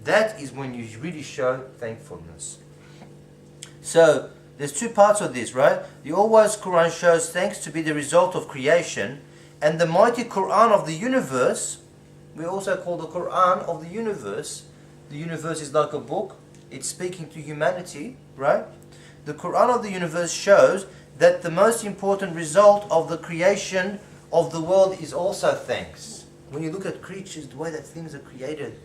that is when you really show thankfulness. So there's two parts of this, right? The all-wise Quran shows thanks to be the result of creation, and the mighty Quran of the universe, we also call the Quran of the universe. The universe is like a book. It's speaking to humanity, right? The Quran of the universe shows that the most important result of the creation of the world is also thanks. When you look at creatures, the way that things are created,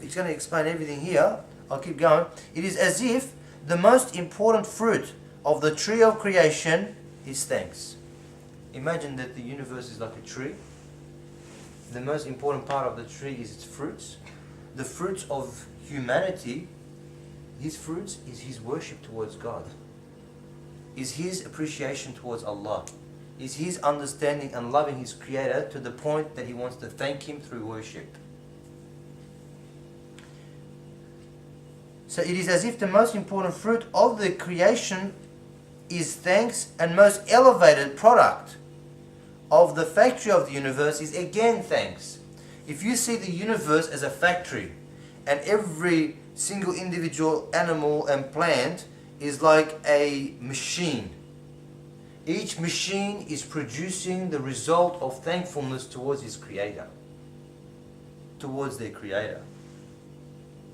it's going to explain everything here. I'll keep going. It is as if the most important fruit of the tree of creation is thanks. Imagine that the universe is like a tree. The most important part of the tree is its fruits. The fruits of humanity, his fruits is his worship towards God, is his appreciation towards Allah, is his understanding and loving his Creator to the point that he wants to thank him through worship. So it is as if the most important fruit of the creation is thanks, and most elevated product of the factory of the universe is again thanks. If you see the universe as a factory, and every single individual animal and plant is like a machine, each machine is producing the result of thankfulness towards its creator, towards their creator.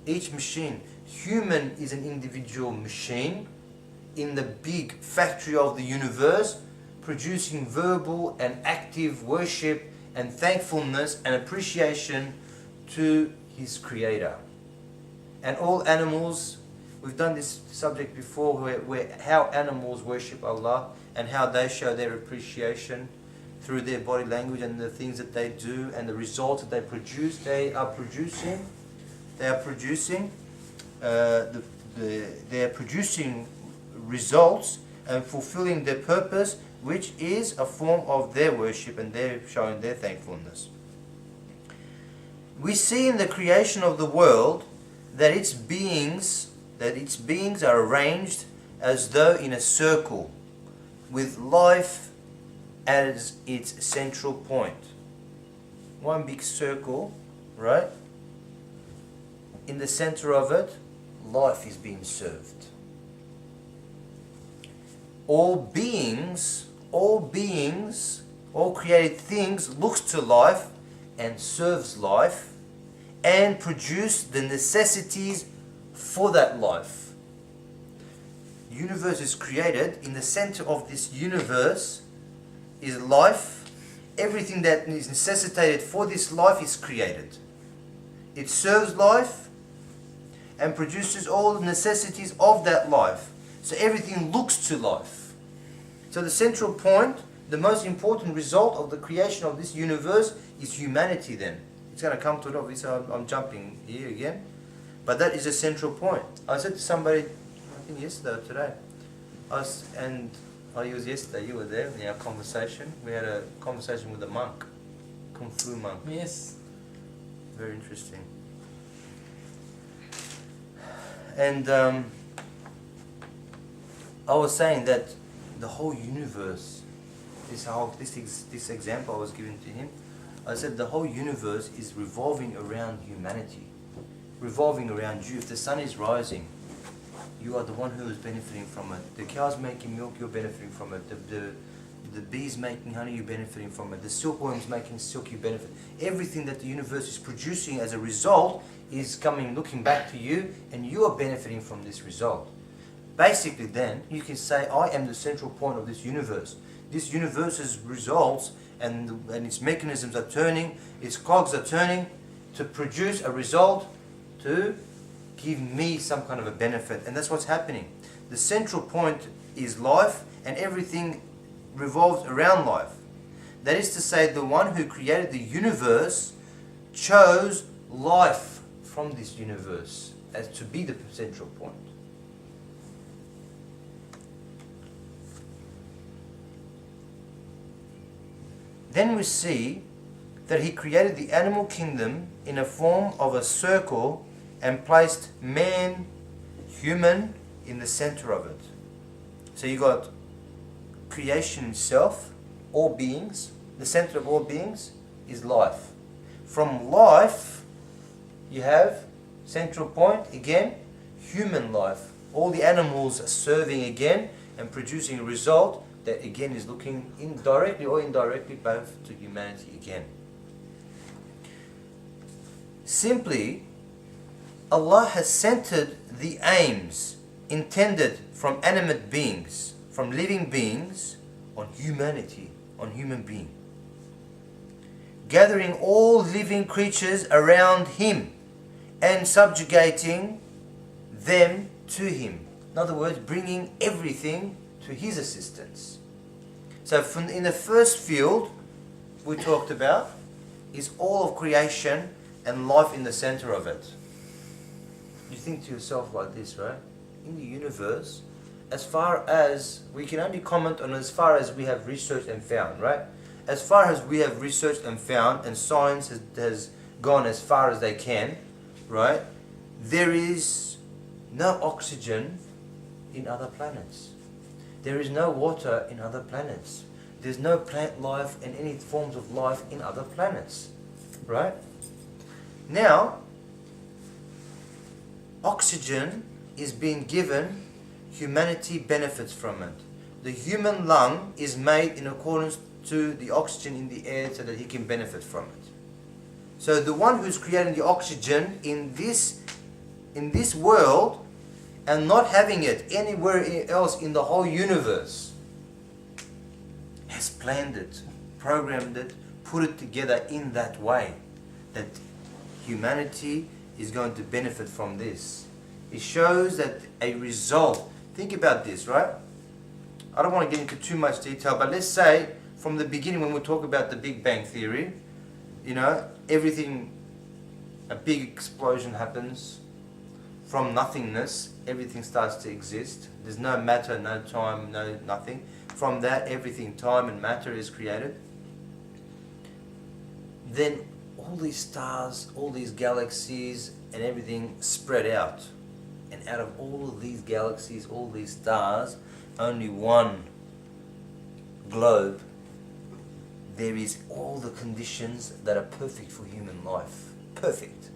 Each machine, human is an individual machine in the big factory of the universe, producing verbal and active worship and thankfulness and appreciation to his creator. And all animals, we've done this subject before, where how animals worship Allah and how they show their appreciation through their body language and the things that they do and the results that they produce. They are producing results and fulfilling their purpose, which is a form of their worship, and they're showing their thankfulness. We see in the creation of the world that its beings are arranged as though in a circle, with life as its central point. One big circle, right? In the center of it, life is being served. All beings, all created things looks to life and serves life and produce the necessities for that life. The universe is created. In the center of this universe is life. Everything that is necessitated for this life is created. It serves life and produces all the necessities of that life. So everything looks to life. So the central point, the most important result of the creation of this universe is humanity then. It's going to come to it, obviously I'm jumping here again. But that is a central point. I said to somebody, I think yesterday or today, it was yesterday, you were there in our conversation. We had a conversation with a monk, Kung Fu monk. Yes. Very interesting. And I was saying that the whole universe, this example I was giving to him, I said the whole universe is revolving around humanity, revolving around you. If the sun is rising, you are the one who is benefiting from it. The cow's making milk, you're benefiting from it. The bees making honey, you're benefiting from it. The silkworms making silk, you benefit. Everything that the universe is producing as a result is looking back to you, and you are benefiting from this result. Basically then, you can say, I am the central point of this universe. This universe's results and its mechanisms are turning, its cogs are turning to produce a result to give me some kind of a benefit. And that's what's happening. The central point is life, and everything revolves around life. That is to say, the one who created the universe chose life from this universe as to be the central point. Then we see that he created the animal kingdom in a form of a circle and placed man, human, in the center of it. So you got creation itself, all beings. The center of all beings is life. From life, you have Central point, again, human life. All the animals are serving again and producing a result that again is looking directly or indirectly both to humanity again. Simply, Allah has centered the aims intended from animate beings, from living beings, on humanity, on human being. Gathering all living creatures around Him and subjugating them to Him. In other words, bringing everything to His assistance. So in the first field we talked about is all of creation and life in the center of it. You think to yourself like this, right? In the universe, as far as we can only comment on as far as we have researched and found, right? As far as we have researched and found, and science has gone as far as they can, right? There is no oxygen in other planets. There is no water in other planets. There's no plant life and any forms of life in other planets, right? Now, oxygen is being given, humanity benefits from it. The human lung is made in accordance to the oxygen in the air so that he can benefit from it. So the one who's creating the oxygen in this world and not having it anywhere else in the whole universe has planned it, programmed it, put it together in that way that humanity is going to benefit from this. It shows that a result. Think about this, right? I don't want to get into too much detail, but let's say from the beginning when we talk about the Big Bang Theory, you know, everything, a big explosion happens. From nothingness, everything starts to exist. There's no matter, no time, no nothing. From that, everything, time and matter is created. Then all these stars, all these galaxies and everything spread out. And out of all of these galaxies, all these stars, only one globe, there is all the conditions that are perfect for human life. Perfect.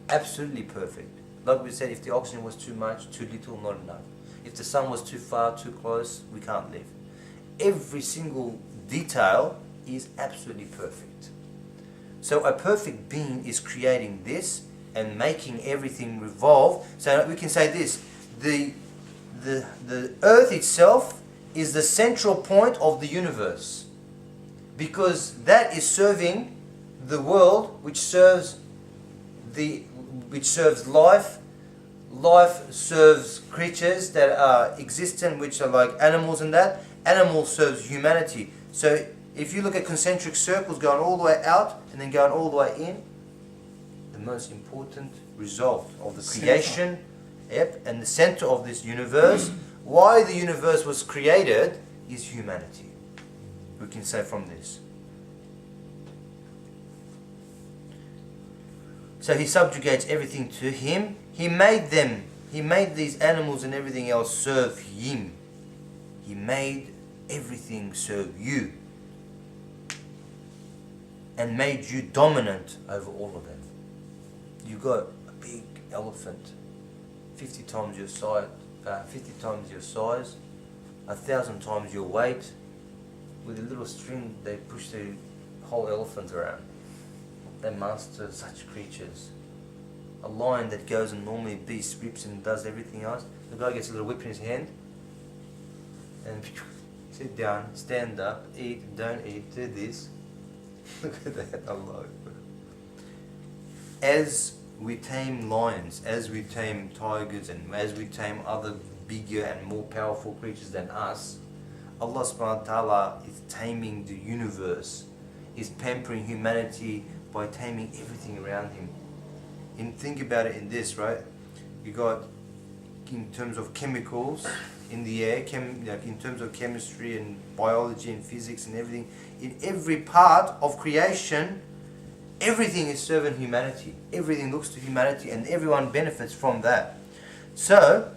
Absolutely perfect. Like we said, if the oxygen was too much, too little, not enough. If the sun was too far, too close, we can't live. Every single detail is absolutely perfect. So a perfect being is creating this and making everything revolve. So we can say this, the earth itself is the central point of the universe, because that is serving the world, which serves life. Life serves creatures that are existent, which are like animals and that. Animal serves humanity. So if you look at concentric circles going all the way out and then going all the way in, the most important result of the creation, and the center of this universe, why the universe was created, is humanity. We can say from this. So he subjugates everything to him. He made these animals and everything else serve him. He made everything serve you. And made you dominant over all of them. You got a big elephant, 50 times your size, 1,000 times your weight. With a little string, they push the whole elephant around. They master such creatures. A lion that goes and normally beats, rips and does everything else. The guy gets a little whip in his hand and sit down, stand up, eat, don't eat, do this. Look at that, Allah. As we tame lions, as we tame tigers, and as we tame other bigger and more powerful creatures than us, Allah subhanahu wa ta'ala is taming the universe, is pampering humanity by taming everything around him. And think about it in this, right? You got, in terms of chemicals in the air, like in terms of chemistry and biology and physics and everything, in every part of creation, everything is serving humanity. Everything looks to humanity and everyone benefits from that. So,